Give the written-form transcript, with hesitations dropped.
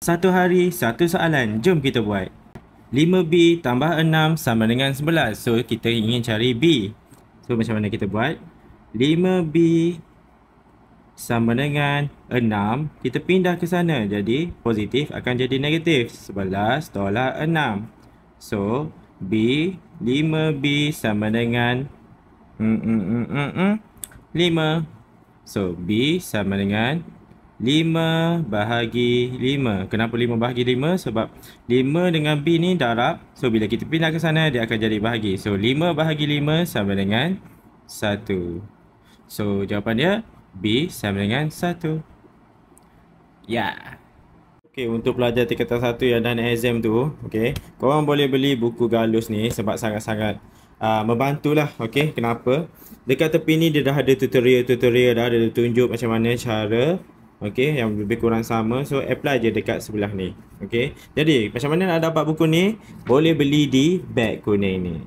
Satu hari, satu soalan. Jom kita buat. 5B tambah 6 sama dengan 11. So, kita ingin cari B. So, macam mana kita buat? 5B sama dengan 6. Kita pindah ke sana. Jadi, positif akan jadi negatif. 11 tolak 6. So, 5B sama dengan 5. So, B sama dengan 5 bahagi 5. Kenapa 5 bahagi 5? Sebab 5 dengan B ni darab. So, bila kita pindah ke sana, dia akan jadi bahagi. So, 5 bahagi 5 sama dengan 1. So, jawapan dia B sama dengan 1. Ya. Okay, untuk pelajar tingkatan 1 yang dah nak exam tu, okay, korang boleh beli buku Galus ni sebab sangat-sangat membantulah. Okay, kenapa? Dekat tepi ni dia dah ada tutorial dah ada tunjuk macam mana cara, okay, yang lebih kurang sama. So, apply je dekat sebelah ni. Okay, jadi macam mana nak dapat buku ni? Boleh beli di beg kuning ni.